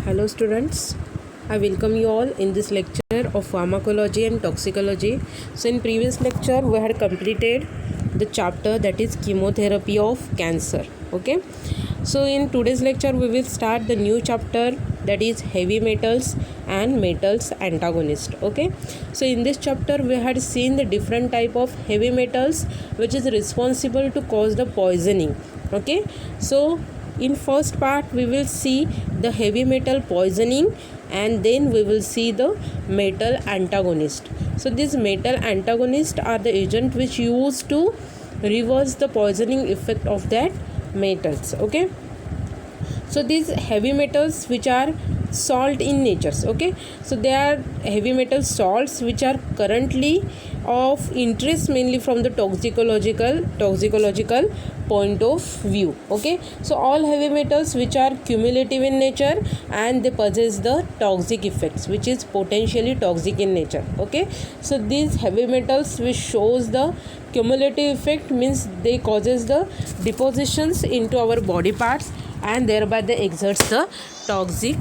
Hello students, I welcome you all in this lecture of pharmacology and toxicology. So in previous lecture we had completed the chapter that is chemotherapy of cancer. Okay, so in today's lecture we will start the new chapter that is heavy metals and metals antagonist. Okay, so in this chapter we had seen the different type of heavy metals which is responsible to cause the poisoning. Okay, so in first part we will see the heavy metal poisoning and then we will see the metal antagonist. So these metal antagonists are the agent which used to reverse the poisoning effect of that metals. Okay, so these heavy metals which are salt in nature. Okay, so they are heavy metal salts which are currently of interest mainly from the toxicological point of view. Okay, so all heavy metals which are cumulative in nature and they possess the toxic effects which is potentially toxic in nature. Okay, so these heavy metals which shows the cumulative effect means they causes the depositions into our body parts and thereby they exerts the toxic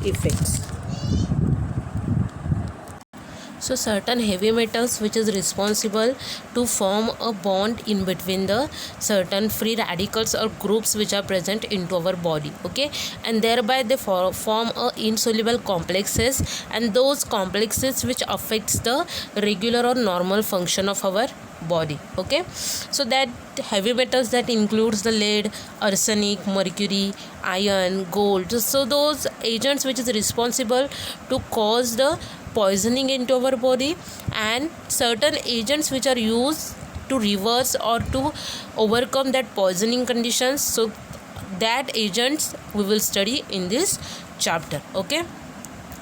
effects. So certain heavy metals which is responsible to form a bond in between the certain free radicals or groups which are present into our body. Okay, and thereby they form a insoluble complexes, and those complexes which affects the regular or normal function of our body. Okay, so that heavy metals that includes the lead, arsenic, mercury, iron, gold. So those agents which is responsible to cause the poisoning into our body, and certain agents which are used to reverse or to overcome that poisoning conditions. So that agents we will study in this chapter. Okay,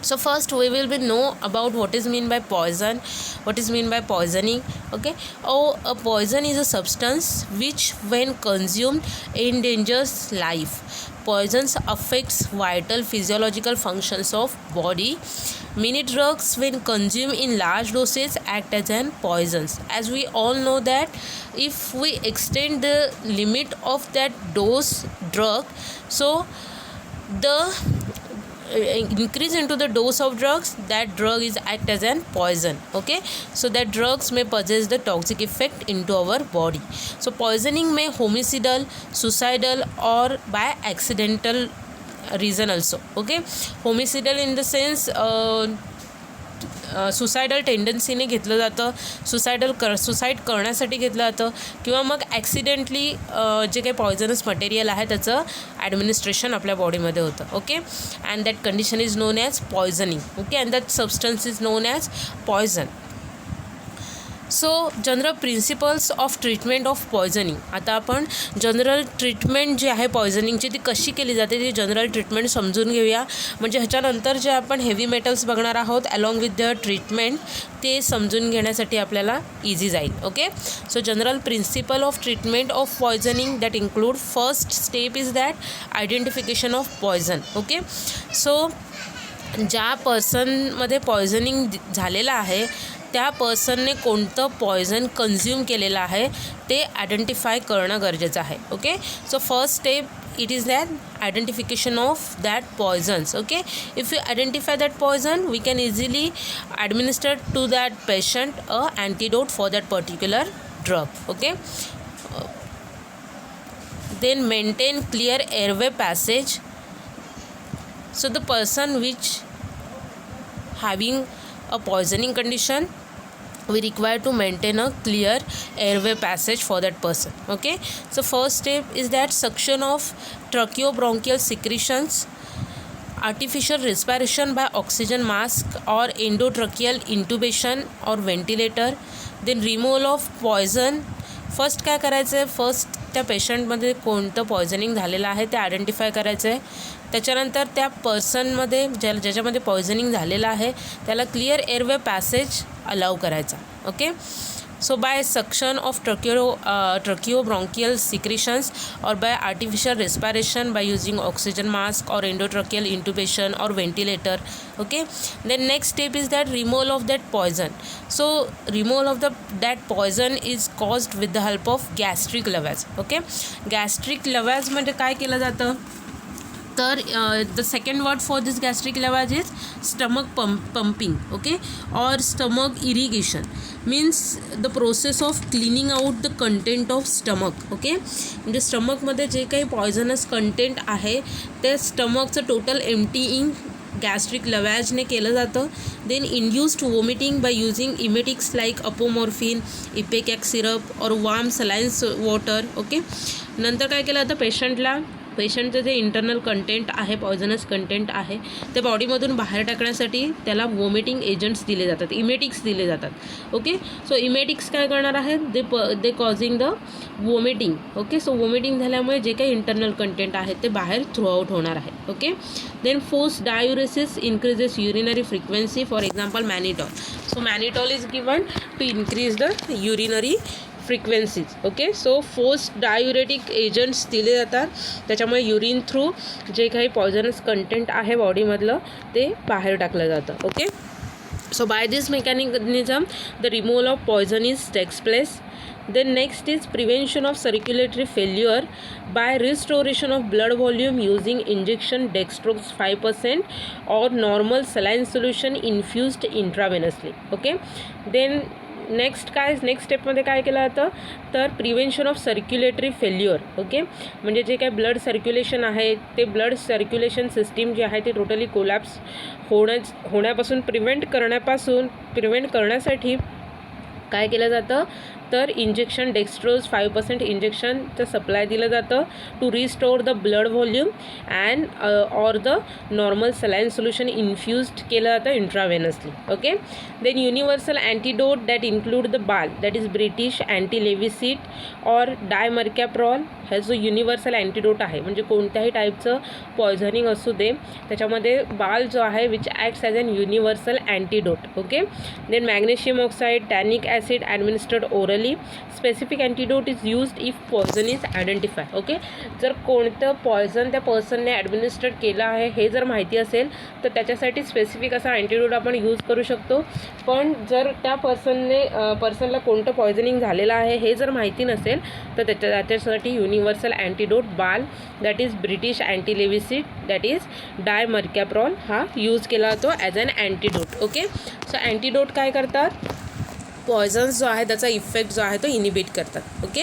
so first we will know about what is mean by poison, what is mean by poisoning. Okay, a poison is a substance which when consumed endangers life. Poisons affects vital physiological functions of body. Many drugs when consumed in large doses act as an poisons. As we all know that if we extend the limit of that dose drug, so the increase into the dose of drugs, that drug is act as an poison. Okay, so that drugs may possess the toxic effect into our body. So poisoning may homicidal, suicidal or by accidental reason also. Okay, homicidal in the sense suicidal टेंडन्सीने घेतलं जातं, suicide करण्यासाठी घेतलं जातं, किंवा मग accidentally जे काही पॉयझनस मटेरियल आहे त्याचं ॲडमिनिस्ट्रेशन आपल्या बॉडीमध्ये होतं. Okay, and that condition is known as poisoning. Okay, and that substance is known as poison. So general principles of treatment of poisoning. आता आपण जनरल ट्रीटमेंट जी आहे पॉयझनिंगची ती कशी केली जाते ती जनरल ट्रीटमेंट समजून घेऊया. म्हणजे ह्याच्यानंतर जे आपण हेवी मेटल्स बघणार आहोत अलॉंग विथ द ट्रीटमेंट ते समजून घेण्यासाठी आपल्याला इझी जाईल. Okay, so general principle of treatment of poisoning that include first step is that identification of poison. Okay, so ज्या पर्सनमध्ये पॉयझनिंग झालेलं आहे त्या पर्सनने कोणतं पॉयझन कन्झ्युम केलेलं आहे ते आयडेंटिफाय करणं गरजेचं आहे. Okay, so first step it is that identification of that poisons. Okay, if you identify that poison we can easily administer to that patient a antidote for that particular drug. Okay, then maintain clear airway passage. So the person which having a poisoning condition, we require to maintain a clear airway passage for that person. Okay, so first step is that suction of tracheobronchial secretions, artificial respiration by oxygen mask or endotracheal intubation or ventilator, then removal of poison. First काय करायचं आहे, first त्या पेशंटमध्ये कोणतं poisoning झालेलं आहे ते identify करायचं आहे. त्याच्यानंतर त्या पर्सनमध्ये ज्याच्यामध्ये पॉयझनिंग झालेलं आहे त्याला क्लिअर एअरवे पॅसेज अलाव करायचा. Okay, so by suction of tracheobronchial secretions or by artificial respiration by using oxygen mask or endotracheal intubation or ventilator. Okay, then next step is that removal of that poison. So removal of that poison is caused with the help of gastric lavage. Okay, gastric lavage म्हणजे काय केलं जातं, तर the second word for this gastric lavage is stomach pumping, okay, or stomach irrigation means the process of cleaning out the content of stomach, okay. म्हणजे स्टमकमध्ये जे काही poisonous content आहे ते स्टमकचं टोटल एम्प्टीइंग गॅस्ट्रिक लवॅजने केलं जातं. Then induced vomiting by using emetics like apomorphine, ipecac syrup और वार्म सलाइन्स वॉटर, ओके. नंतर काय केलं जातं, पेशंटचं जे इंटरनल कंटेंट आहे, पॉयझनस कंटेंट आहे, ते बॉडीमधून बाहेर टाकण्यासाठी त्याला वॉमिटिंग एजंट्स दिले जातात, इमेटिक्स दिले जातात, ओके. सो इमेटिक्स काय करणार आहेत, they causing the vomiting, okay. So vomiting झाल्यामुळे जे काही इंटरनल कंटेंट आहे ते बाहेर थ्रू आउट होणार आहे, okay. Then force diuresis increases urinary frequency, for example mannitol. So mannitol is given to increase the urinary frequencies, okay. So force diuretic agents दिले जातात, त्याच्यामुळे युरिन थ्रू जे काही पॉयझनस कंटेंट आहे बॉडीमधलं ते बाहेर टाकलं जातं, okay. So by this mechanism the removal of poison is takes place. Then next is prevention of circulatory failure by restoration of blood volume using injection dextrose 5% or normal saline solution infused intravenously, okay. Then next स्टेपमध्ये काय केलं जातं, तर prevention of circulatory failure, okay. म्हणजे जे काय blood circulation आहे ते ब्लड सर्क्युलेशन सिस्टीम जी आहे ती टोटली कोलॅप्स होण्यापासून प्रिव्हेंट करण्यासाठी काय केलं जातं, तर इंजेक्शन डेक्स्ट्रोज 5% इंजेक्शनचं सप्लाय दिलं जातं to restore the blood volume and or the normal saline solution infused केलं जातं intravenously, okay. Then universal antidote that include the BAL, that is British antilewisite or dimercaprol. हा जो युनिव्हर्सल अँटीडोट आहे, म्हणजे कोणत्याही टाईपचं पॉयझनिंग असू दे त्याच्यामध्ये बाल जो आहे which acts as an universal antidote, okay. Then magnesium oxide, tannic acid administered orally. Specific antidote is used if poison is identify, okay. जर कोणतं पॉयझन त्या पर्सनने ॲडमिनिस्टर्ड केलं आहे हे जर माहिती असेल तर त्याच्यासाठी स्पेसिफिक असा अँटीडोट आपण यूज करू शकतो. पण जर त्या पर्सनला कोणतं पॉयझनिंग झालेलं आहे हे जर माहिती नसेल तर त्याच्यासाठी universal antidote BAL, that is British antilewisite, that is dimercaprol हा यूज केला जातो as an antidote, okay. So antidote काय करतात, पॉयझन्स जो आहे त्याचा इफेक्ट जो आहे तो इनिबिट करतात, okay.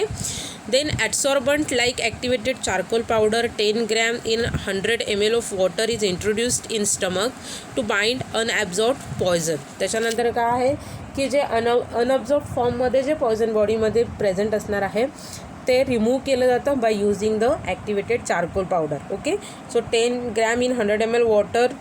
Then adsorbent like activated charcoal powder 10 gram in 100 ml of water is introduced in stomach to bind unabsorbed poison. त्याच्यानंतर काय आहे की जे अनअब्झॉर्ब्ड फॉर्ममध्ये जे पॉयझन बॉडीमध्ये प्रेझेंट असणार आहे ते रिमूव्ह केलं जातं by using the activated charcoal powder, okay. So 10 gram in 100 ml water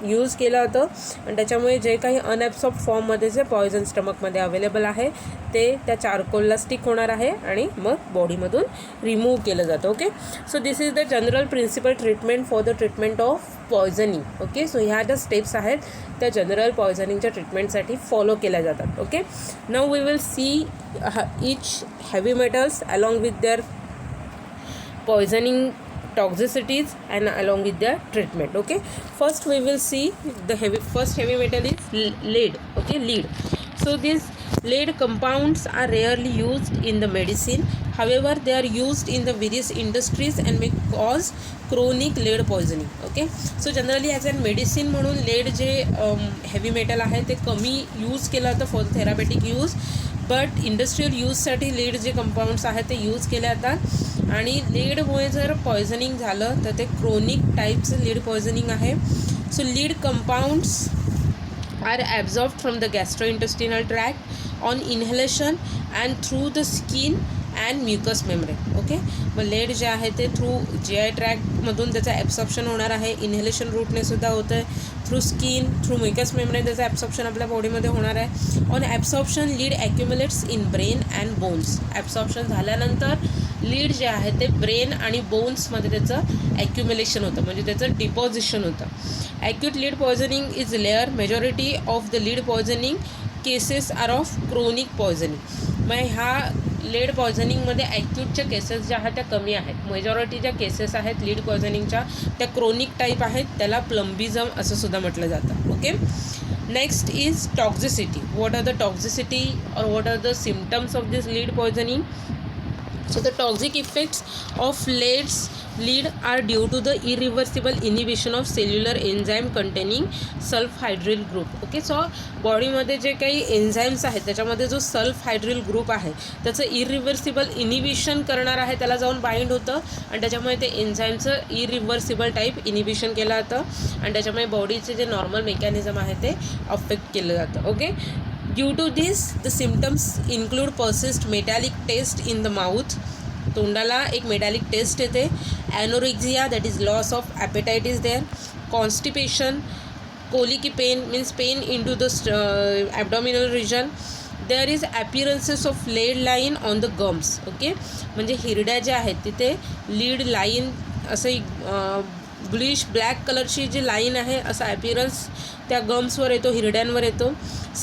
use केलं होतं आणि त्याच्यामुळे जे काही अनॲब्सॉर्ब फॉर्ममध्ये जे पॉयझन स्टमकमध्ये अवेलेबल आहे ते त्या चारकोलला स्टिक होणार आहे आणि मग बॉडीमधून रिमूव्ह केलं जातं, okay. So this is the general principle treatment for the treatment of poisoning, okay. So ह्या ज्या स्टेप्स आहेत त्या जनरल पॉयझनिंगच्या ट्रीटमेंटसाठी फॉलो केल्या जातात, okay. Now we will see each heavy metals along with their poisoning toxicities and along with their treatment, okay. First we will see the first heavy metal is lead, okay, lead. So these lead compounds are rarely used in the medicine, however they are used in the various industries and may cause chronic lead poisoning, okay. So generally as a medicine म्हणून lead जे heavy metal आहे ते कमी use केलं जातं for therapeutic use, but industrial यूजसाठी lead जे compounds आहेत ते यूज केले जातात आणि लीडमुळे जर पॉयझनिंग झालं तर ते क्रोनिक टाईपचं लीड पॉयझनिंग आहे. So lead compounds are absorbed from the gastrointestinal tract on inhalation and through the skin and mucus membrane, okay. मग लेड जे आहे ते थ्रू GI ट्रॅक्टमधून त्याचं ॲब्सॉर्प्शन होणार आहे, इन्हेलेशन रूटने सुद्धा होतं आहे, through skin, through mucus membrane त्याचं ॲब्सॉर्प्शन आपल्या बॉडीमध्ये होणार आहे. On absorption lead accumulates in brain and bones. Absorption झाल्यानंतर लीड जे आहे ते ब्रेन आणि बोन्समध्ये त्याचं ॲक्युम्युलेशन होतं, म्हणजे त्याचं डिपॉझिशन होतं. Acute lead poisoning is rare. Majority of the lead poisoning cases are of chronic poisoning. मग ह्या लीड पॉयझनिंगमध्ये ॲक्यूटच्या केसेस ज्या आहेत त्या कमी आहेत. मेजॉरिटी ज्या केसेस आहेत लीड पॉयझनिंगच्या त्या क्रोनिक टाईप आहेत, त्याला प्लम्बिझम असं सुद्धा म्हटलं जातं, okay. Next is toxicity. What are the toxicity और what are the symptoms of this lead poisoning. So the toxic effects of lead are due to the irreversible inhibition of cellular enzyme containing sulphydryl group. Okay, so बॉडीमध्ये जे काही enzymes आहेत त्याच्यामध्ये जो sulph हायड्रिल group आहे त्याचं irreversible inhibition करणार आहे, त्याला जाऊन बाइंड होतं आणि त्याच्यामुळे ते एन्झाईमचं इरिव्हर्सिबल टाईप इनिबिशन केलं जातं आणि त्याच्यामुळे बॉडीचे जे नॉर्मल मेकॅनिझम आहे ते अफेक्ट केलं जातं. Okay, due to this the symptoms include persist metallic taste in the mouth, तोंडाला एक मेटॅलिक टेस्ट येते, anorexia that is loss of appetite is there, constipation, colicky pain means pain in to the abdominal region, there is appearances of lead line on the gums. Okay, म्हणजे हिरड्या ज्या आहेत तिथे lead line असं bluish black कलरची जी line आहे असा ॲपिरन्स त्या गम्सवर येतो, हिरड्यांवर येतो.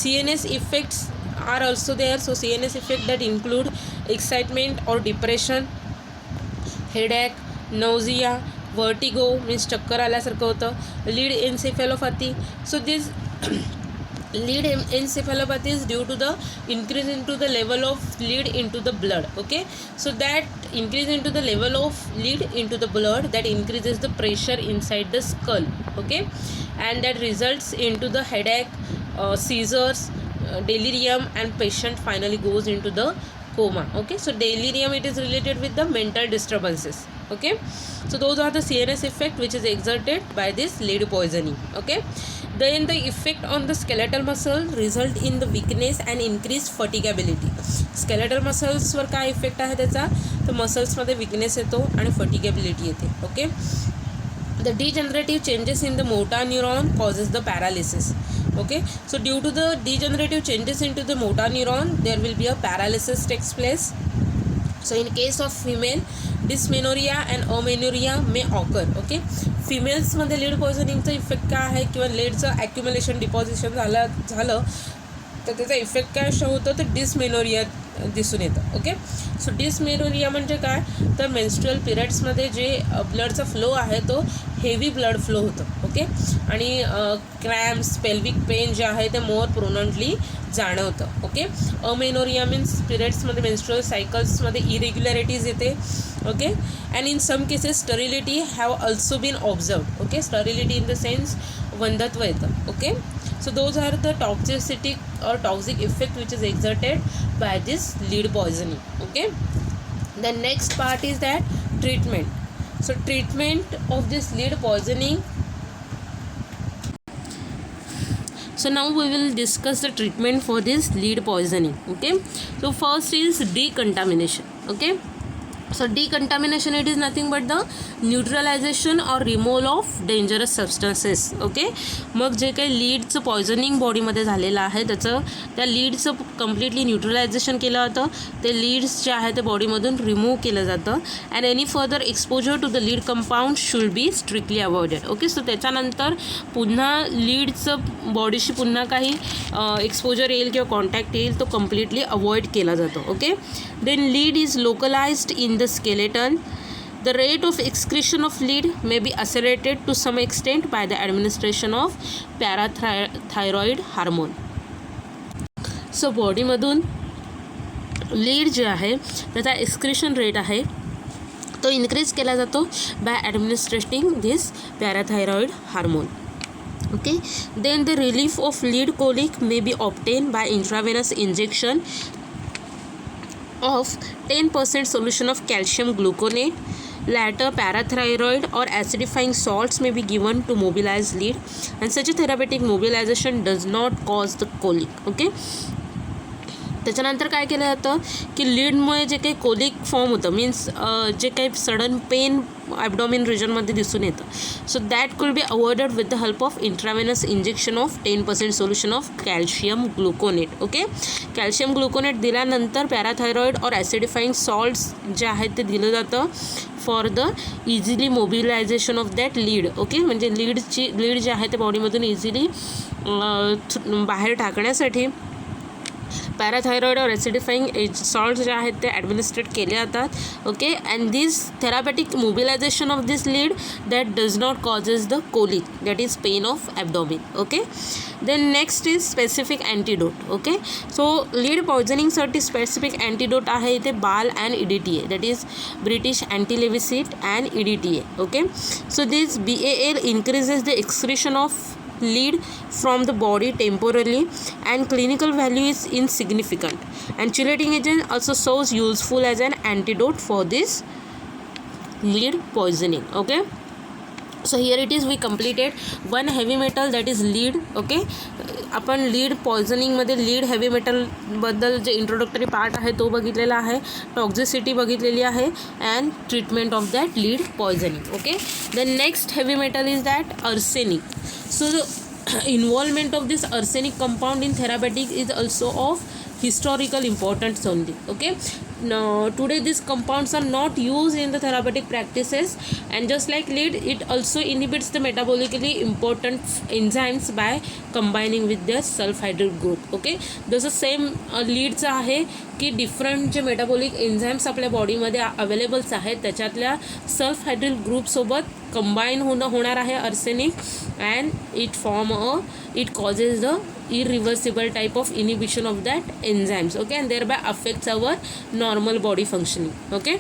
CNS effects are also there. So CNS effect that include excitement or depression, headache, nausea, vertigo means चक्कर आल्यासारखं होतं, lead encephalopathy. So this lead encephalopathy is due to the increase into the level of lead into the blood. Okay, so that increase into the level of lead into the blood that increases the pressure inside the skull. Okay, and that results into the headache, seizures, delirium, and patient finally goes into the coma. Okay, so delirium, it is related with the mental disturbances. Okay, so those are the CNS effect which is exerted by this lead poisoning. Okay, then the effect on the skeletal muscle result in the weakness and increased fatigability. skeletal muscles वर काय effect आहे त्याचा, तर मसल्समध्ये weakness येतो आणि फटिगॅबिलिटी येते. Okay, the degenerative changes in the motor neuron causes the paralysis. Okay, so due to the degenerative changes into the motor neuron there will be a paralysis takes place. So in case of female, dysmenorrhea and amenorrhea may occur. Okay, फिमेल्समध्ये lead पॉयझनिंगचा effect काय आहे किंवा लीडचं ॲक्युम्युलेशन deposition झालं तर त्याचा effect काय show होतं, तर डिसमेनोरिया दिसून येतं. ओके, सो डिसमेनोरिया म्हणजे काय, तर मेन्स्ट्रुअल पिरियड्समध्ये जे ब्लडचा फ्लो आहे तो हेवी ब्लड फ्लो होतं. ओके, आणि क्रॅम्प्स, पेल्विक पेन जे आहे ते मोर प्रोनंटली जाणवतं. ओके, अमेनोरिया मीन्स पिरियड्समध्ये मेन्स्ट्रुअल सायकल्समध्ये इरेग्युलॅरिटीज येते. Okay, and in some cases sterility have also been observed. Okay, sterility in the sense वंधत्व येतं. Okay, so those are the toxicity or toxic effect which is exerted by this lead poisoning. Okay, the next part is that treatment. So treatment of this lead poisoning, so now we will discuss the treatment for this lead poisoning. Okay, so first is decontamination. Okay, so decontamination, it is nothing but the neutralization or removal of dangerous substances. Okay, मग जे काही लीडचं poisoning बॉडीमध्ये झालेलं आहे त्याचं त्या लीडचं completely neutralisation केलं जातं, ते लीड्स जे आहे ते बॉडीमधून रिमूव्ह केलं जातं. And any further exposure to the lead compound should be strictly avoided. Okay, so त्याच्यानंतर पुन्हा लीडचं बॉडीशी पुन्हा काही एक्सपोजर येईल किंवा कॉन्टॅक्ट येईल तो कम्प्लिटली अवॉइड केला जातो. Okay, then lead is localized in the skeleton. The rate of excretion of lead may be accelerated to some extent by the administration of parathyroid hormone. So बॉडीमधून lead जे आहे त्याचा excretion rate आहे तो increase केला जातो by administrating this parathyroid hormone. Okay, then the relief of lead colic may be obtained by intravenous injection of 10% solution of calcium gluconate. Later parathyroid or acidifying salts may be given to mobilize lead, and such a therapeutic mobilization does not cause the colic. Okay, त्याच्यानंतर काय केलं जातं की लीडमुळे जे काही colic form होतं means जे काही सडन पेन ॲबडॉमिन रिजनमध्ये दिसून येतं, so that could be avoided with the help of intravenous injection of 10% solution of calcium gluconate. Okay, calcium gluconate दिल्यानंतर पॅराथायरॉइड और ॲसिडिफाईंग सॉल्ट्स जे आहेत ते दिलं जातं for the easily mobilisation of that lead. Okay, म्हणजे लीड जे आहे ते बॉडीमधून इझिली बाहेर टाकण्यासाठी पॅराथायरॉइड और ॲसिडिफाईंग सॉल्ट जे आहेत ते ॲडमिनिस्ट्रेट केले जातात. Okay, and this therapeutic mobilization of this lead that does not causes the colic, that is pain of abdomen. Okay, then next is specific antidote. Okay, so lead पॉयझनिंगसाठी specific antidote आहे इथे BAL and EDTA, that is British antilewisite and EDTA. Okay, so this BAL increases the excretion of lead from the body temporarily and clinical value is insignificant, and chelating agent also serves useful as an antidote for this lead poisoning. Okay, so here it is, we completed one heavy metal, that is lead. Okay, आपण lead पॉयझनिंगमध्ये lead heavy मेटलबद्दल जे introductory part आहे तो बघितलेला आहे, toxicity बघितलेली आहे and treatment of that lead poisoning. Okay, the next heavy metal is that arsenic. So the involvement of this arsenic compound in therapeutic is also of historical importance only. Okay, now today these compounds are not used in the therapeutic practices, and just like lead, it also inhibits the metabolically important enzymes by combining with their sulfhydryl group. Okay, जसं same लीडचं आहे की different जे metabolic enzymes आपल्या बॉडीमध्ये availables आहेत त्याच्यातल्या सल्फहायड्रिल ग्रुपसोबत combine होणार आहे arsenic, and it causes the irreversible type of inhibition of that enzymes. Okay, and thereby affects our normal body functioning. Okay,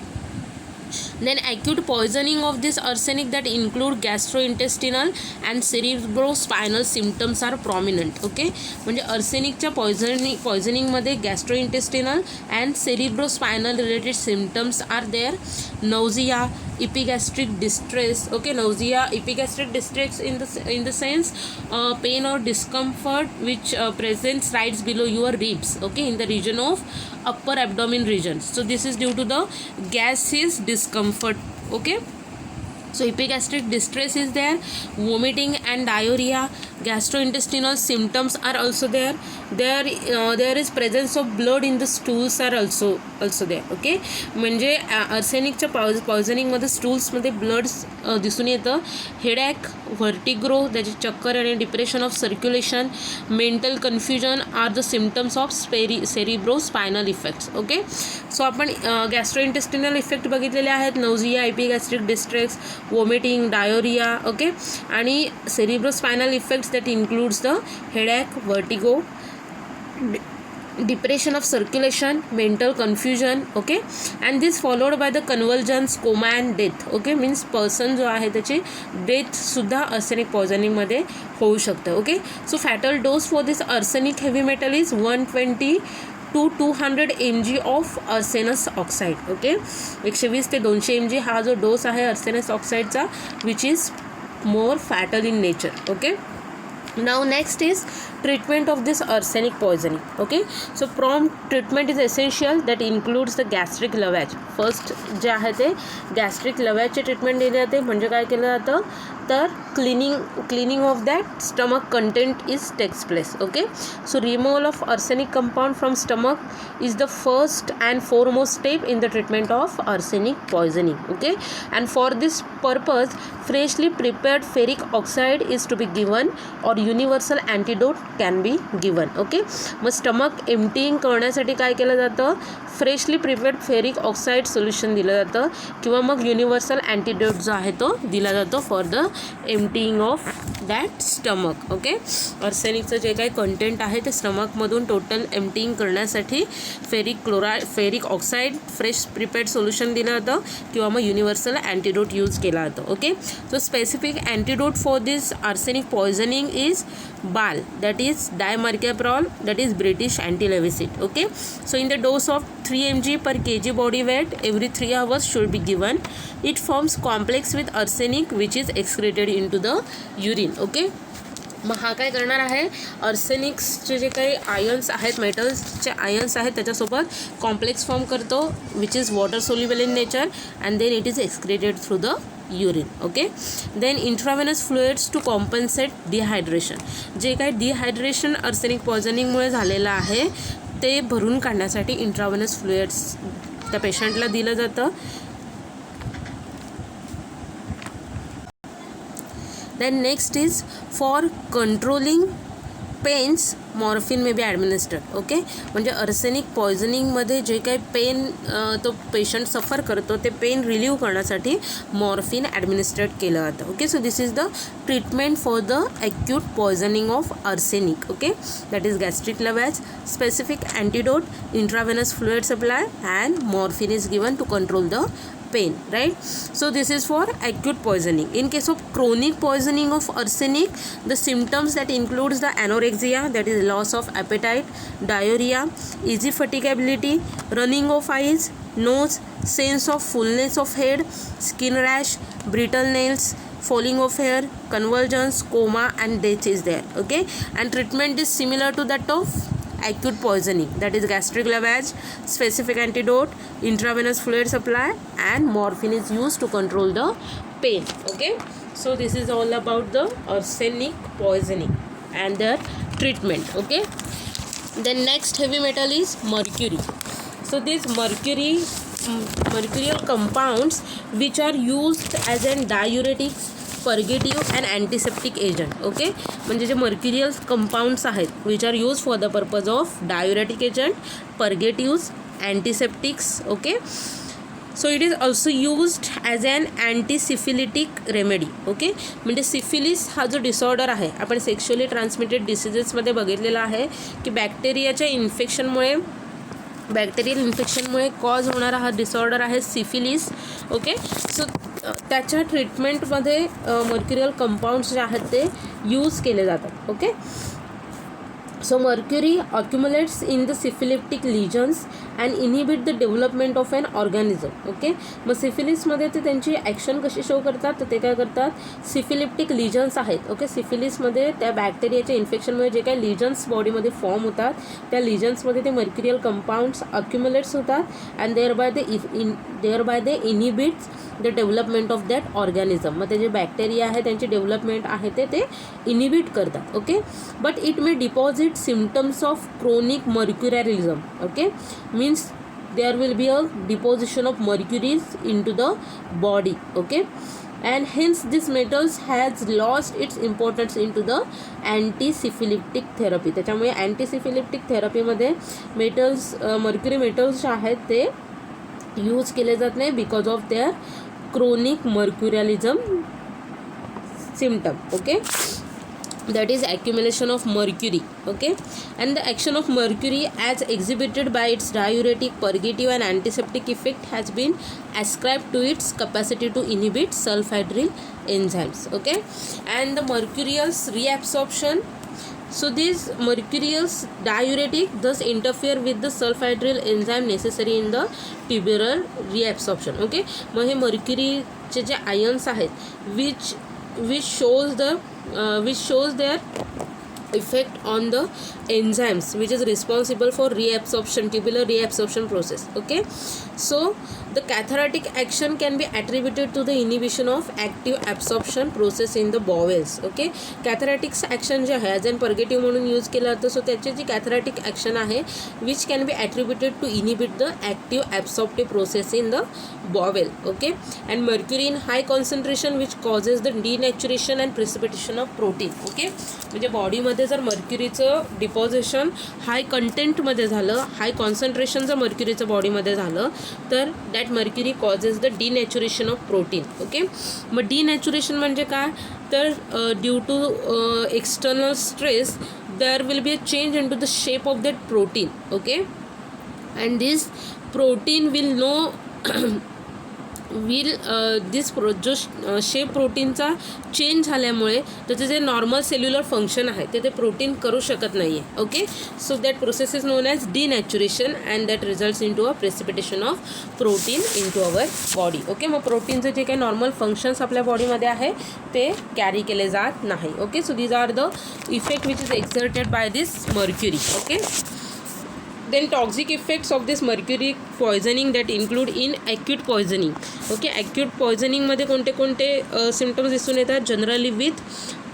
then acute poisoning of this arsenic that include gastrointestinal and cerebrospinal symptoms are prominent. Okay, म्हणजे अर्सेनिकच्या पॉयझनिंगमध्ये gastrointestinal and cerebrospinal related symptoms are there. nausea, epigastric distress. Okay, nausea, epigastric distress in the sense pain or discomfort which presents right below your ribs. Okay, in the region of upper abdomen region. So this is due to the gaseous discomfort. Okay, so epigastric distress is there, vomiting and diarrhea, gastrointestinal symptoms are also there. There is presence of blood in the stools are also there. Okay, म्हणजे अर्सेनिकच्या पॉयझनिंगमध्ये स्टूल्समध्ये blood दिसून येतं. Headache, व्हर्टिग्रो, त्याचे चक्कर आणि depression of circulation, mental confusion are the symptoms of cerebrospinal effects. Okay, so आपण gastrointestinal effect बघितलेले आहेत, nausea, epigastric distress, vomiting, diarrhoea. Okay, आणि cerebrospinal effects that includes the headache, vertigo, depression of circulation, mental confusion. Okay, and this followed by the convulsions, coma and death. Okay, means person जो आहे त्याची death सुद्धा arsenic poisoning मध्ये होऊ शकतं. Okay, so fatal dose for this arsenic heavy metal is 120 to 200 mg of arsenous oxide. Okay, 120 ते 200 mg हा जो डोस आहे अर्सेनस ऑक्साईडचा which is more fatal in nature. Okay, now next is treatment of this arsenic poisoning. Okay, so prompt treatment is essential that includes the gastric lavage. First जे आहे ते gastric लवॅजचे treatment दिले जाते. म्हणजे काय केलं जातं तर cleaning of that stomach content is takes place. Okay, so removal of arsenic compound from stomach is the first and foremost step in the treatment of arsenic poisoning. Okay, and for this purpose freshly prepared ferric oxide is to be given or universal antidote can be given. Okay, मग stomach emptying करण्यासाठी काय केलं जातं, freshly prepared ferric oxide solution दिलं जातं किंवा मग universal antidote जो आहे तो दिला जातो for the emptying of that stomach. Okay, अर्सेनिकचं जे काही कंटेंट आहे ते स्टमकमधून टोटल एम्प्टिंग करण्यासाठी ferric oxide fresh prepared solution दिलं जातं किंवा मग युनिव्हर्सल अँटीडोट यूज केला जातो. Okay, so specific antidote for this arsenic poisoning is BAL, that is dimercaprol, that is British antilevisit. Okay, so in the dose of 3 mg per kg body weight every 3 hours should be given. It forms complex with arsenic which is excreted into the urine. Okay, मग हा काय करणार आहे, अर्सेनिक्सचे जे काही ions आहेत, मेटल्सचे ions आहेत त्याच्यासोबत कॉम्प्लेक्स फॉर्म करतो which is water soluble in nature and then it is excreted through the urine. Okay, then intravenous fluids to compensate dehydration. जे काही डिहायड्रेशन अर्सेनिक पॉयझनिंगमुळे झालेलं आहे ते भरून काढण्यासाठी इंट्राव्हेनस फ्लुइड्स त्या पेशंटला दिलं जातं. Then next is for controlling pains, morphine may be administered. Okay, म्हणजे अर्सेनिक पॉयझनिंगमध्ये जे काही पेन तो पेशंट सफर करतो ते पेन रिलीव्ह करण्यासाठी मॉर्फिन ॲडमिनिस्ट्रेट केलं जातं. Okay, so this is the treatment for the acute poisoning of arsenic. Okay, that is gastric lavage, specific antidote, intravenous fluid supply and morphine is given to control the pain, right? So this is for acute poisoning. In case of chronic poisoning of arsenic, the symptoms that includes the anorexia, that is loss of appetite, diarrhea, easy fatigability, running of eyes, nose, sense of fullness of head, skin rash, brittle nails, falling of hair, convulsions, coma and death is there. Okay, and treatment is similar to that of acute poisoning, that is gastric lavage, specific antidote, intravenous fluid supply and morphine is used to control the pain. Okay, so this is all about the arsenic poisoning and their treatment. Okay, then next heavy metal is mercury. So these mercurial compounds which are used as an diuretics, purgative and antiseptic agent. Okay, म्हणजे जे mercurial compounds आहेत which are use for the purpose of diuretic agent, purgatives, antiseptics. Okay, so it is also used as an antisyphilitic remedy. Okay, म्हणजे syphilis हा जो disorder आहे आपण sexually transmitted डिसिजेसमध्ये बघितलेला आहे की बॅक्टेरियाच्या बॅक्टेरियल इन्फेक्शनमुळे कॉज होणारा हा डिसऑर्डर आहे सिफिलिस. ओके, सो त्याच्या ट्रीटमेंटमध्ये मर्क्युरियल कंपाऊंड्स जे आहेत ते यूज केले जातात. Okay, so mercury accumulates in the syphilitic lesions and inhibit the development of an organism. Okay, मग सिफिलिसमध्ये ते त्यांची ॲक्शन कशी शो करतात तर ते काय करतात, सिफिलिप्टिक लिजन्स आहेत. ओके, सिफिलिसमध्ये त्या बॅक्टेरियाच्या इन्फेक्शनमुळे जे काही लिजन्स बॉडीमध्ये फॉर्म होतात त्या लिजन्समध्ये ते मर्क्युरियल कंपाऊंड्स अक्युमुलेट्स होतात and thereby they inhibits the development of that organism. मग ते जे बॅक्टेरिया आहे त्यांची डेव्हलपमेंट आहे ते इनिबिट करतात. Okay, but it may deposit symptoms of chronic mercurialism. Okay, means there will be a deposition of mercuries into the body. Okay, and hence this metals has lost its importance into the anti-syphilitic therapy. त्याच्यामुळे anti-syphilitic थेरपीमध्ये metals mercury metals जे आहेत ते use केले जात नाही because of their chronic mercurialism symptom. Okay, that is accumulation of mercury. Okay, and the action of mercury as exhibited by its diuretic, purgative and antiseptic effect has been ascribed to its capacity to inhibit sulfhydryl enzymes. Okay, and the mercurial's reabsorption, so these mercurial's diuretic thus interfere with the sulfhydryl enzyme necessary in the tubular reabsorption. Okay, मग हे मर्क्युरीचे जे ions आहेत which shows their effect on the enzymes which is responsible for reabsorption, tubular reabsorption process. Okay, so the cathartic action can be attributed to the inhibition of active absorption process in the bowels. Okay, cathartic action जे आहे as an पर्गेटिव्ह म्हणून use केलं जातं. So त्याची जी cathartic action आहे which can be attributed to inhibit the active absorptive process in the bowel. Okay, and mercury in high concentration which causes the denaturation and precipitation of protein. Okay, म्हणजे बॉडीमध्ये जर मर्क्युरीचं deposition हाय कंटेंटमध्ये झालं, हाय concentration जर मर्क्युरीचं बॉडीमध्ये झालं तर that mercury causes the denaturation of protein. Okay, मग denaturation म्हणजे काय तर due to external stress there will be a change into the shape of that protein. Okay, and this protein will जो शेप प्रोटीनचा चेंज झाल्यामुळे त्याचे जे normal cellular function आहे ते प्रोटीन करू शकत नाही आहे. Okay, so that process is known as denaturation and that results in to a precipitation of protein in to our body. Okay, मग प्रोटीनचे जे काही नॉर्मल फंक्शन्स आपल्या बॉडीमध्ये आहे ते कॅरी केले जात नाही. Okay, so these are the effect which is exerted by this mercury. Okay, then toxic effects of this mercury poisoning that include in acute poisoning. Okay, acute poisoning मध्ये कोणते कोणते सिम्पटम्स दिसून येतात generally with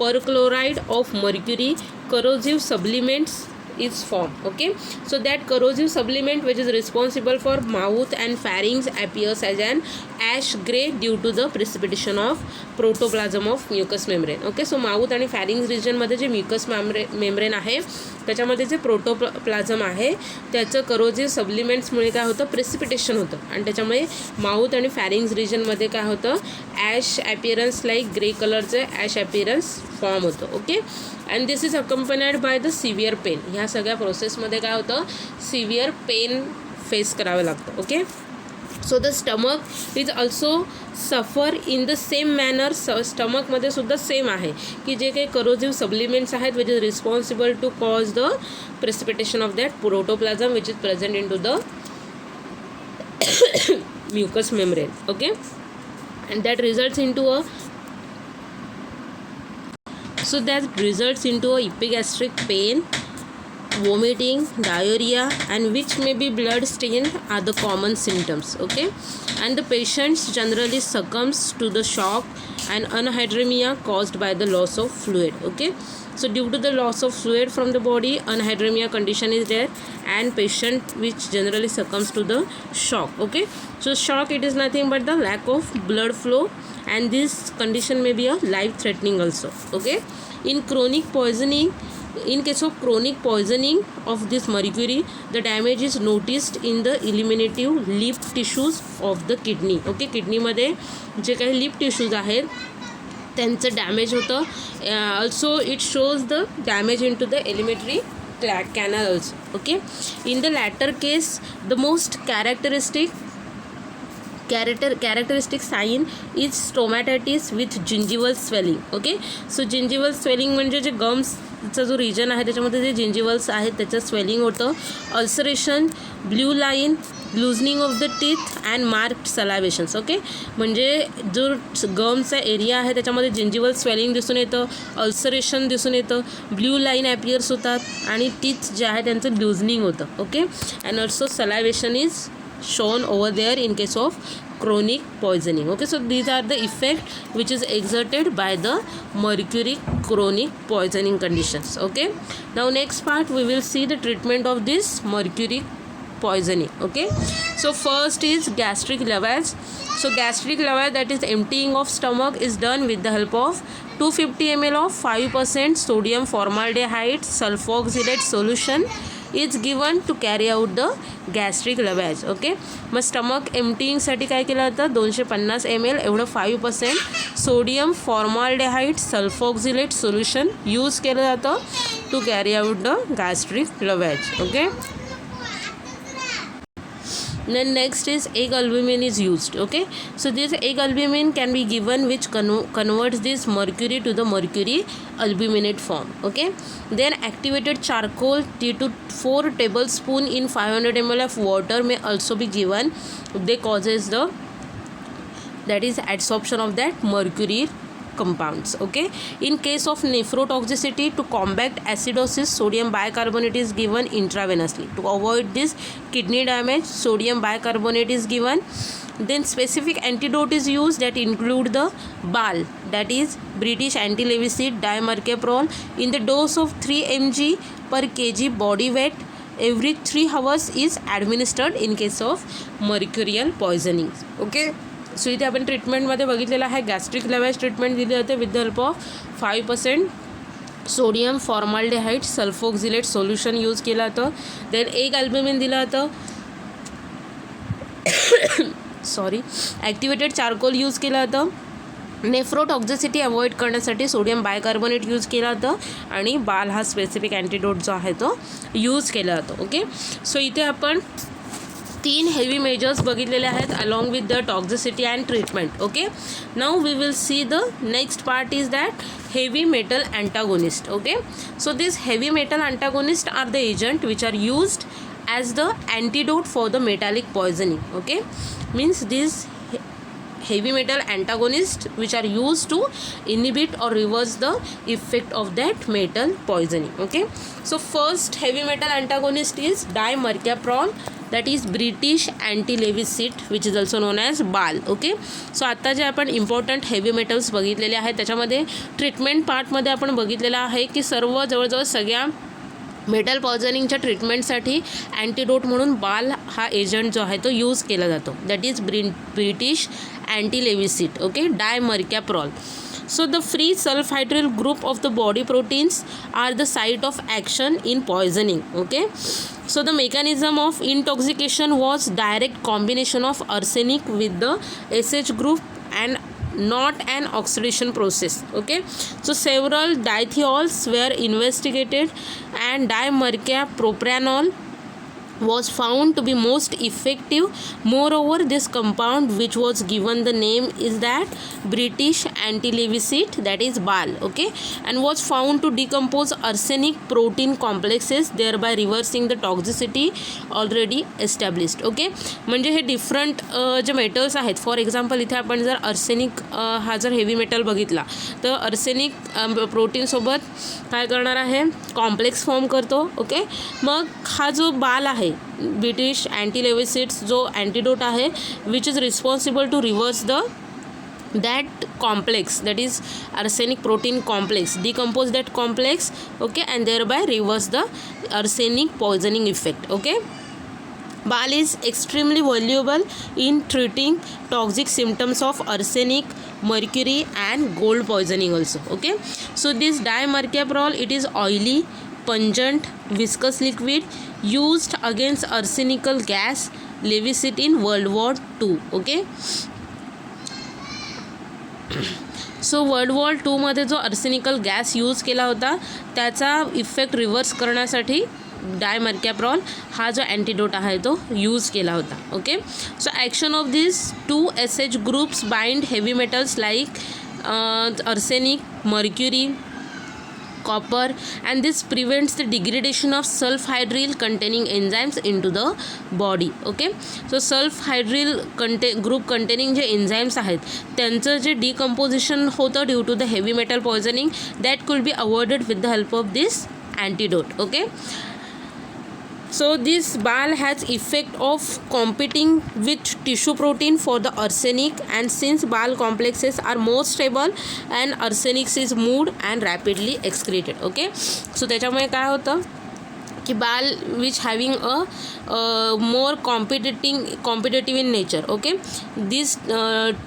perchloride of mercury corrosive subliments is formed. Okay, so that corrosive sublimate which is responsible for mouth and pharynx appears as an ash grey due to the precipitation of protoplasm of mucus membrane. Okay, so mouth आणि pharynx रिजनमध्ये जे mucous membrane आहे त्याच्यामध्ये जे प्रोटोप्लाझम आहे त्याचं करोजिव्ह सब्लिमेंट्समुळे काय होतं, प्रेसिपिटेशन होतं आणि त्याच्यामुळे माउथ आणि फॅरिंग्स रिजनमध्ये काय होतं, ॲश ॲपियरन्स लाईक ग्रे कलरचं ॲश ॲपियरन्स फॉर्म होतं. Okay, and this is accompanied by the severe pain. ह्या सगळ्या प्रोसेसमध्ये काय होतं, सिव्हिअर पेन फेस करावं लागतं. Okay, so the stomach is also suffer in the same manner. स्टमकमध्ये सुद्धा सेम आहे की जे काही करोजिव्ह सब्लिमेंट्स आहेत which is responsible to cause the precipitation of that protoplasm which is present in to the mucus membrane. Okay, and that results into a epigastric pain, vomiting, diarrhea, and which may be blood stained are the common symptoms. Okay, and the patients generally succumbs to the shock and anhydramia caused by the loss of fluid. Okay, so due to the loss of fluid from the body, anhydramia condition is there and patient which generally succumbs to the shock. Okay, so shock, it is nothing but the lack of blood flow, and this condition may be a life threatening also. Okay, in case of chronic poisoning of this mercury, the damage is noticed in the eliminative lip tissues of the kidney. Okay, kidney मध्ये जे काही lip tissues आहेत त्यांचं damage होतं. Also it shows the damage in to the alimentary canal also. Okay, in the latter case the most characteristic sign is stomatitis with gingival swelling. Okay, so gingival swelling म्हणजे जे गम्सचा जो region आहे त्याच्यामध्ये जे जिंजिवल्स आहेत त्याचं swelling होतं. Ulceration, blue line, loosening of the teeth and marked salivations. Okay, म्हणजे जो गमचा एरिया आहे त्याच्यामध्ये जिंजिवल स्वेलिंग दिसून येतं, अल्सरेशन दिसून येतं, ब्ल्यू लाईन ॲपियर्स होतात आणि टीथ जे आहे त्यांचं लुजनिंग होतं. Okay, and also salivation is shown over there in case of chronic poisoning. Okay, so these are the effect which is exerted by the mercury chronic poisoning conditions. Okay, now next part we will see the treatment of this mercury poisoning. Okay, so first is gastric lavage. So gastric lavage, that is emptying of stomach, is done with the help of 250 ml of 5% sodium formaldehyde sulfoxylate solution is given to carry out the gastric lavage. Okay, मग stomach एम्प्टिंगसाठी काय केलं जातं, 250 ml एवढं 5% sodium formaldehyde sulphoxylate solution use केलं जातं to carry out the gastric lavage. Okay, then next is egg albumin is used. Okay, so this egg albumin can be given which converts this mercury to the mercury albuminate form. Okay, then activated charcoal 3 to 4 tablespoon in 500 ml of water may also be given. They causes the, that is, adsorption of that mercury compounds. Okay, in case of nephrotoxicity, to combat acidosis, sodium bicarbonate is given intravenously. To avoid this kidney damage, sodium bicarbonate is given. Then specific antidote is used that include the BAL, that is British anti-levisite dimercaprol, in the dose of 3 mg per kg body weight every 3 hours is administered in case of mercurial poisoning. Okay, so इथे आपण ट्रीटमेंटमध्ये बघितलेलं आहे gastric lovage treatment दिली जाते with the help of 5% sodium formaldehyde sulphoxylate solution use केलं जातं. Then egg albumin दिलं जातं, सॉरी, ॲक्टिवेटेड चार्कोल यूज केलं जातं, नेफ्रोटॉक्झिसिटी अवॉइड करण्यासाठी सोडियम बायकार्बोनेट यूज केला जातं आणि बाल हा स्पेसिफिक अँटीडोट जो आहे तो यूज केला जातो. ओके, सो इथे आपण 3 हेवी मेजर्स बघितलेले आहेत along with the toxicity and treatment. Okay, now we will see the next part is that heavy metal antagonist. Okay, so these heavy metal antagonists are the agent which are used as the antidote for the metallic poisoning. Okay, means these heavy metal antagonists which are used to inhibit or reverse the effect of that metal poisoning. Okay, so first heavy metal antagonist is dimercaprol, that is British anti-levisite which is also known as BAL. Okay, so आत्ता जे आपण important heavy metals बघितलेले आहेत त्याच्यामध्ये treatment पार्टमध्ये आपण बघितलेलं आहे की सर्व जवळजवळ सगळ्या मेटल पॉयझनिंगच्या ट्रीटमेंटसाठी अँटीडोट म्हणून बाल हा एजंट जो आहे तो यूज केला जातो. That is British antilewisite. Okay, dimercaprol. So the free sulfhydryl group of the body proteins are the site of action in poisoning. Okay, so the mechanism of intoxication was direct combination of arsenic with the SH group and not an oxidation process. Okay, so several dithiols were investigated and dimercapropanol was found to be most effective. Moreover, this compound, which was given the name is that British antilevisite, that is BAL. Okay, and was found to decompose arsenic protein complexes, thereby reversing the toxicity already established. Okay, म्हणजे हे different जे metals आहेत, for example इथे आपण जर arsenic हा जर heavy metal बघितला तर अर्सेनिक प्रोटीनसोबत काय करणार आहे, कॉम्प्लेक्स फॉर्म करतो. ओके, मग हा जो बाल आहे ब्रिटिश अँटीलेविसिट्स जो अँटीडोट आहे which is responsible to reverse that complex, that is arsenic protein complex, decompose that complex. Okay, and thereby reverse the arsenic poisoning effect. Okay, BAL is extremely valuable in treating toxic symptoms of arsenic, mercury and gold poisoning also. Okay, so this dimercaprol, it is oily, pungent, viscous liquid used against arsenical gas levisite in World War II. Okay, so world war 2 मध्ये जो अर्सेनिकल gas use केला होता त्याचा effect reverse करण्यासाठी डायमर्कॅप्रॉल हा जो antidote आहे तो यूज केला होता. Okay, so action of this 2 SH groups bind heavy metals like arsenic, mercury, copper, and this prevents the degradation of sulfhydryl containing enzymes into the body. Okay, so sulfhydryl group containing जे enzymes आहेत त्यांचं जे decomposition होतं due to the heavy metal poisoning, that could be avoided with the help of this antidote. Okay, so this BAL has effect of competing with tissue protein for the arsenic, and since BAL complexes are more stable and arsenic is moved and rapidly excreted. Okay, so त्याच्यामुळे काय होतं की BAL which having a more competitive in nature. Okay, this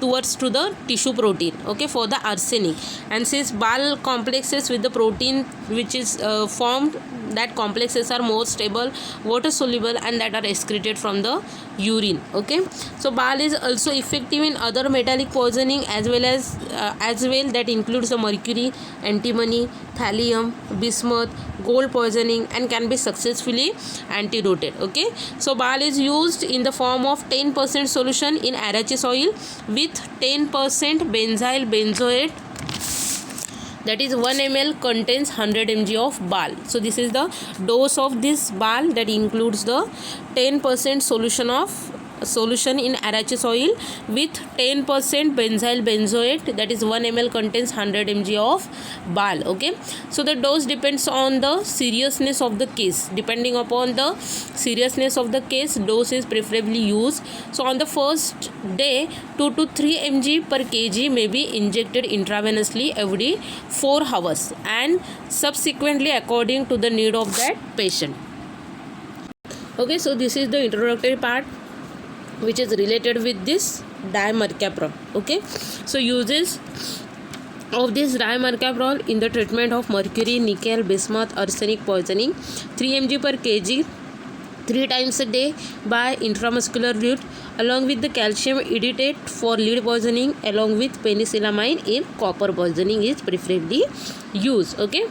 towards to the tissue protein. Okay, for the arsenic, and since BAL complexes with the protein which is formed, that complexes are more stable, water soluble, and that are excreted from the urine. Okay, so BAL is also effective in other metallic poisoning as well that includes the mercury, antimony, thallium, bismuth, gold poisoning, and can be successfully antidoted. Okay, so BAL is used in the form of 10% solution in arachis oil with 10% benzyl benzoate, that is 1 ml contains 100 mg of BAL. So this is the dose of this BAL, that includes the 10% solution in arachis oil with 10% benzyl benzoate, that is 1 ml contains 100 mg of BAL. Okay, so the dose depends on the seriousness of the case. Depending upon the seriousness of the case, dose is preferably used. So on the first day 2 to 3 mg per kg may be injected intravenously every 4 hours and subsequently according to the need of that patient. Okay, so this is the introductory part which is related with this dimercaprol. Okay, so uses of this dimercaprol in the treatment of mercury, nickel, bismuth, arsenic poisoning: 3 mg per kg 3 times a day by intramuscular route, along with the calcium edetate for lead poisoning, along with penicillamine in copper poisoning is preferably used. Okay,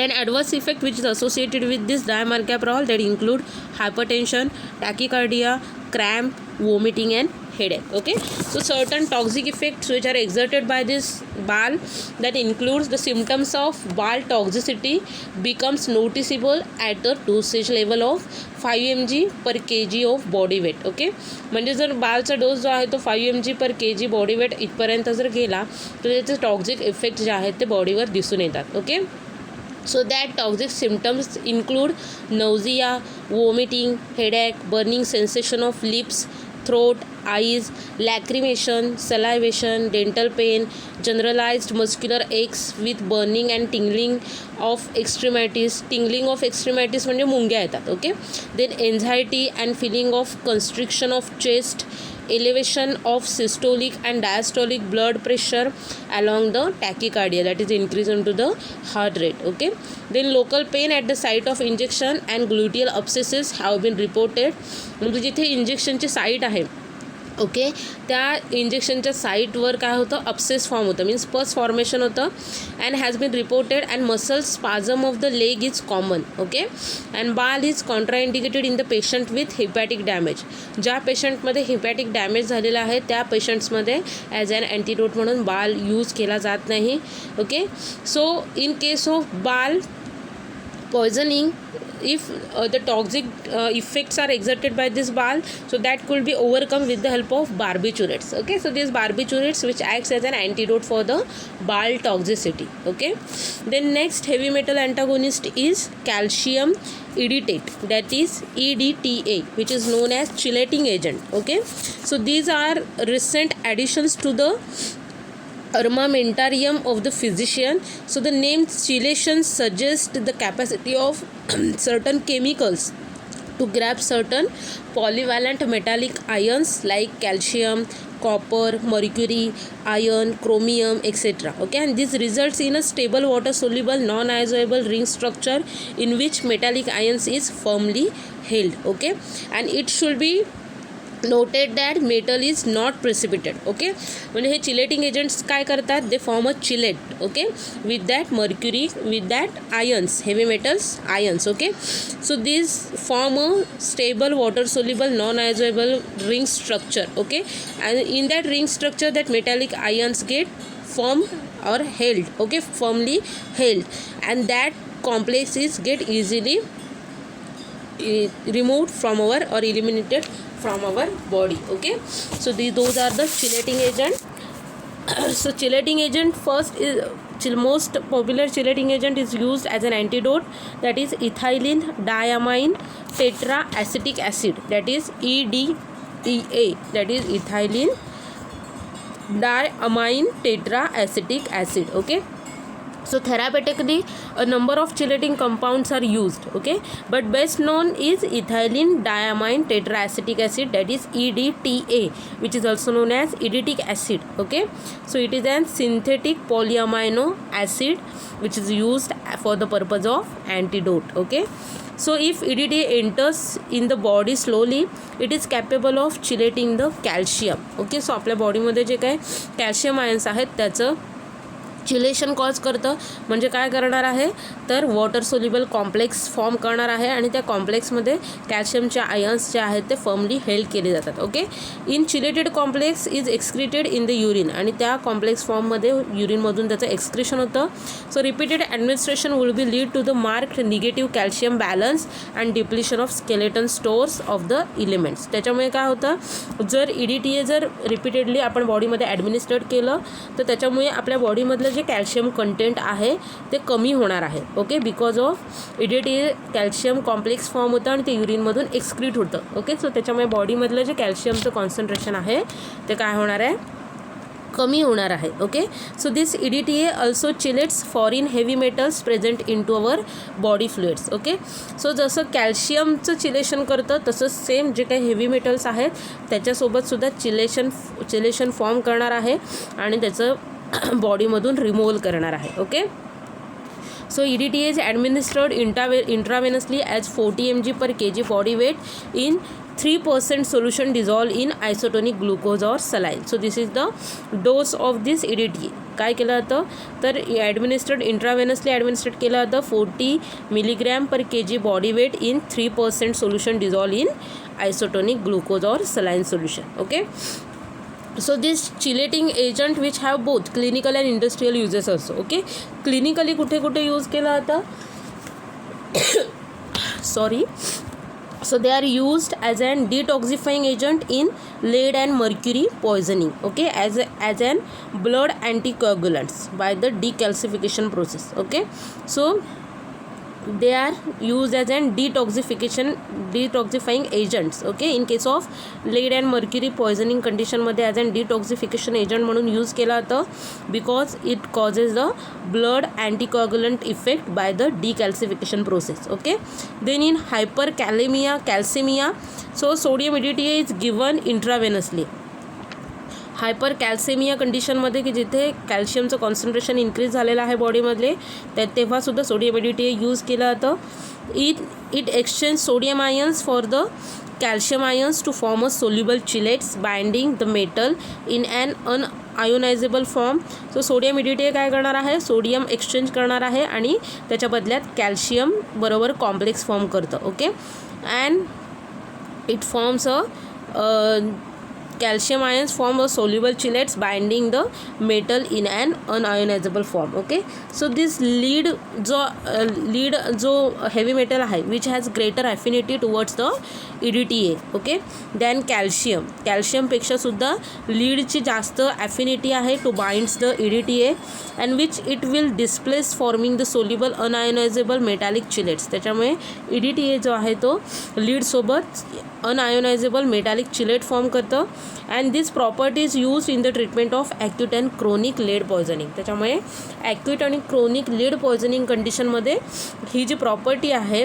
then adverse effect which is associated with this dimercaprol, that include hypertension, tachycardia, cramp, vomiting and headache. Okay, so certain toxic effects which are exerted by this BAL, that includes the symptoms of BAL toxicity becomes noticeable at the dosage level of 5 mg per kg of body weight. Okay, म्हणजे जर बालचा dose जो आहे तो 5 mg per kg body weight इथपर्यंत जर गेला तर त्याचे टॉक्सिक इफेक्ट जे आहेत ते बॉडीवर दिसून येतात. Okay, so that toxic symptoms include nausea, vomiting, headache, burning sensation of lips, throat, eyes, lacrimation, salivation, dental pain, generalized muscular aches with burning and tingling of extremities. tingling of extremities म्हणजे मुंग्या येतात. Okay. then anxiety and feeling of constriction of chest, elevation of systolic and diastolic blood pressure along the tachycardia, that is increase into the heart rate. Okay. then local pain at the site of injection and gluteal abscesses have been reported. म्हणजे जिथे इंजेक्शनची site आहे, okay, त्या इंजेक्शनच्या साईटवर काय होतं, abscess form होतं, मीन्स पस फॉर्मेशन होतं. And has been reported and muscle spasm of the leg is common. Okay. And BAL is contraindicated in the patient with hepatic damage. ज्या पेशंटमध्ये हिपॅटिक डॅमेज झालेला आहे त्या पेशंट्समध्ये ॲज ॲन अँटीडोट म्हणून बाल use केला जात नाही. Okay. So in case of बाल poisoning, if the toxic effects are exerted by this ball, so that could be overcome with the help of barbiturates. Okay, so these barbiturates which acts as an antidote for the ball toxicity. Okay. then next heavy metal antagonist is calcium EDTA, that is EDTA, which is known as chelating agent. Okay, so these are recent additions to the armamentarium of the physician. So the name chelation suggests the capacity of certain chemicals to grab certain polyvalent metallic ions like calcium, copper, mercury, iron, chromium, etc. Okay, and this results in a stable water soluble non-isobable ring structure in which metallic ions is firmly held. Okay, and it should be noted that metal is not precipitated. Okay. म्हणजे हे chelating agents काय करतात, they form a chelate. Okay. With that mercury, with that ions, heavy metals ions. Okay. So this form a stable water soluble non ionizable ring structure. Okay. And in that ring structure that metallic ions get form or held. Okay, firmly held, and that complex is get easily removed from our or eliminated from our body. Okay, so those are the chelating agent. So chelating agent, first is most popular chelating agent is used as an antidote, that is ethylene diamine tetraacetic acid, that is EDTA, that is ethylene diamine tetraacetic acid. Okay, so therapeutically a number of chelating compounds are used. Okay, but best known is ethylene diamine tetraacetic acid, that is EDTA, which is also known as edetic acid. Okay, so it is a synthetic polyamino acid which is used for the purpose of antidote. Okay, so if EDTA enters in the body slowly, it is capable of chelating the calcium. Okay, so आपल्या बॉडीमध्ये जे काय calcium ions आहेत त्याचं chelation cause करतं. म्हणजे काय करणार आहे तर वॉटर सोल्युबल कॉम्प्लेक्स फॉर्म करणार आहे आणि त्या कॉम्प्लेक्समध्ये कॅल्शियमचे आयन्स जे आहेत ते फर्मली हेल्ड केले जातात. Okay, in chelated complex is excreted in the urine, आणि त्या कॉम्प्लेक्स फॉर्ममध्ये युरिनमधून त्याचं एक्सक्रिशन होतं. So repeated administration will be lead to the marked negative calcium balance and depletion of skeleton stores of the elements. त्याच्यामुळे काय होतं, जर EDTA जर रिपीटेडली आपण बॉडीमध्ये ॲडमिनिस्ट्रेट केलं तर त्याच्यामुळे आपल्या बॉडीमधलं जे कॅल्शियम कंटेंट आहे ते कमी होणार आहे. Okay, because of EDTA calcium complex form होतं आणि ते युरिनमधून एक्सक्रीट होतं. ओके, सो त्याच्यामुळे बॉडीमधलं जे कॅल्शियमचं कॉन्सन्ट्रेशन आहे ते काय होणार आहे, कमी होणार आहे. Okay, so this EDTA also chelates foreign heavy metals present in to our body fluids. Okay, so जसं कॅल्शियमचं चिलेशन करतं तसंच सेम जे काही हेवी मेटल्स आहेत त्याच्यासोबतसुद्धा चिलेशन फॉर्म करणार आहे आणि त्याचं बॉडीमधून रिमूव्हल करणार आहे. Okay, so EDTA is administered intravenously as 40 mg per kg body weight in 3% solution dissolved in isotonic glucose or saline. So this is the dose of this EDTA. काय केलं जातं तर इंट्राव्हेनसली ॲडमिनिस्ट्रेट केलं जातं 40 milligram per kg body weight in 3% solution dissolve in isotonic glucose or saline solution. Okay, so this chelating agent which have both clinical and industrial uses also. Okay, clinically कुठे कुठे use केला जाता, sorry, so they are used as an detoxifying agent in lead and mercury poisoning. Okay, as an blood anticoagulants by the decalcification process. Okay, so they are used as an detoxifying agents. Okay, in case of lead and mercury poisoning condition मध्ये as an detoxification agent म्हणून use केला जातं because it causes the blood anticoagulant effect by the decalcification process. Okay, then in calcemia, so sodium EDTA is given intravenously. हायपरकॅल्सेमिया कंडिशनमध्ये की जिथे कॅल्शियमचं concentration increase झालेलं आहे बॉडीमधले तेव्हासुद्धा सोडियम EDTA यूज केलं जातं. It exchange sodium ions for the calcium ions to form a soluble chelates binding the metal in an unionizable form. So sodium EDTA काय करणार आहे, सोडियम एक्सचेंज करणार आहे आणि त्याच्या बदल्यात कॅल्शियम बरोबर कॉम्प्लेक्स फॉर्म करतं. Okay, and it forms a calcium ions form a soluble chelates binding the metal in an unionizable form. Okay, so this lead जो heavy metal आहे which has greater affinity towards the EDTA. Okay, then calcium पेक्षा सुद्धा लीडची जास्त affinity आहे to binds the EDTA and which it will displace forming the soluble unionizable metallic chelates. त्याच्यामुळे EDTA जो आहे तो लीड सोबत unionizable metallic chelate फॉर्म करतं and this property is used in the treatment of acute and chronic lead poisoning. त्याच्यामुळे acute आणि chronic lead poisoning कंडिशनमध्ये ही जी property आहे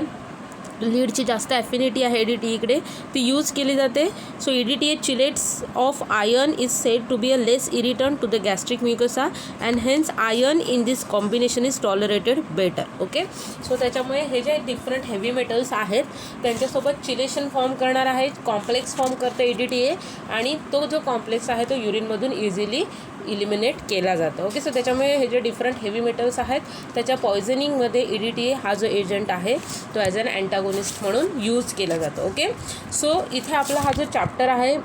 लीडची जास्त ॲफिनिटी आहे EDTA इकडे ती यूज केली जाते. So EDTA chelates of iron is said to be a less irritant to the gastric mucosa and hence iron in this combination is tolerated better. Okay, so त्याच्यामुळे हे जे डिफरंट हेवी मेटल्स आहेत त्यांच्यासोबत chelation form करणार आहे, complex form करतं EDTA आणि तो जो कॉम्प्लेक्स आहे तो युरिनमधून इझिली इलिमिनेट केला जातो. ओके, सो त्याच्यामुळे हे जे डिफरंट हेवी मेटल्स आहेत त्याच्या पॉयझनिंगमध्ये EDTA हा जो एजंट आहे तो ॲज अन अँटागोनिस्ट म्हणून यूज केला जातो. ओके, सो इथे आपला हा जो चॅप्टर आहे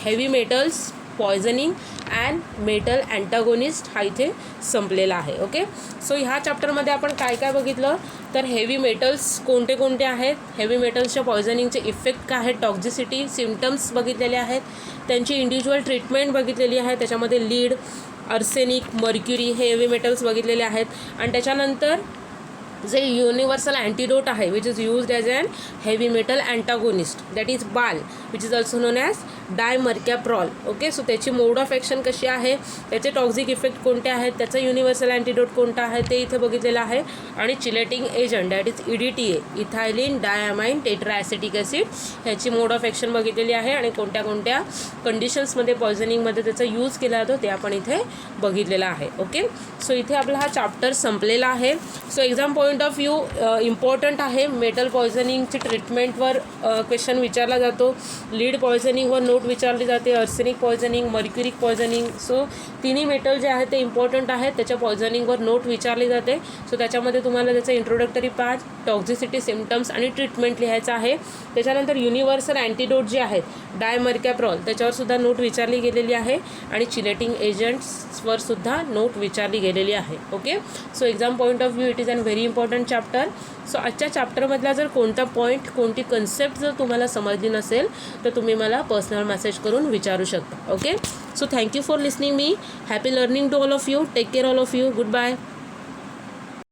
heavy metals poisoning and metal antagonist हा इथे संपलेला आहे. ओके, सो ह्या चॅप्टरमध्ये आपण काय काय बघितलं तर हेवी मेटल्स कोणते कोणते आहेत, हेवी मेटल्सच्या पॉयझनिंगचे इफेक्ट काय आहेत, टॉक्झिसिटी सिम्पटम्स बघितलेले आहेत, त्यांची इंडिव्हिज्युअल ट्रीटमेंट बघितलेली आहे, त्याच्यामध्ये लीड आर्सेनिक मर्क्युरी हे हेवी मेटल्स बघितलेले आहेत आणि त्याच्यानंतर जे युनिव्हर्सल अँटीडोट आहे which is used as an heavy metal antagonist that is BAL which is also known as dimercaprol. Okay, so त्याची मोड ऑफ ॲक्शन कशी आहे, त्याचे टॉक्झिक इफेक्ट कोणते आहेत, त्याचं युनिव्हर्सल अँटीडोट कोणता आहे ते इथे बघितलेलं आहे आणि chelating agent that is EDTA ethylene diamine tetraacetic acid ह्याची मोड ऑफ ॲक्शन बघितलेली आहे आणि कोणत्या कोणत्या कंडिशन्समध्ये पॉयझनिंगमध्ये त्याचा यूज केला जातो ते आपण इथे बघितलेलं आहे. ओके, सो इथे आपला हा चॅप्टर संपलेला आहे. So exam point of view important आहे, मेटल पॉयझनिंगची ट्रीटमेंटवर क्वेश्चन विचारला जातो, लीड पॉयझनिंगवर नोट विचारली जाते, arsenic poisoning mercuric poisoning. So तिन्ही मेटल जे आहेत ते इम्पॉर्टंट आहेत, त्याच्या पॉयझनिंगवर नोट विचारली जाते. सो त्याच्यामध्ये तुम्हाला त्याचं इंट्रोडक्टरी पार्ट, टॉक्झिसिटी सिम्पटम्स आणि ट्रीटमेंट लिहायचं आहे. त्याच्यानंतर युनिव्हर्सल अँटीडोट जे आहेत डायमर्कॅप्रॉल त्याच्यावर सुद्धा नोट विचारली गेलेली आहे आणि चिलेटिंग एजंट्सवर सुद्धा नोट विचारली गेलेली आहे. Okay, so exam point of view it is an very important chapter. So आजच्या चॅप्टरमधला जर कोणता पॉईंट कोणती कन्सेप्ट जर तुम्हाला समजली नसेल तर तुम्ही मला पर्सनल मेसेज करून विचारू शकता. Okay, so thank you for listening me. Happy learning to all of you. Take care all of you. Good bye.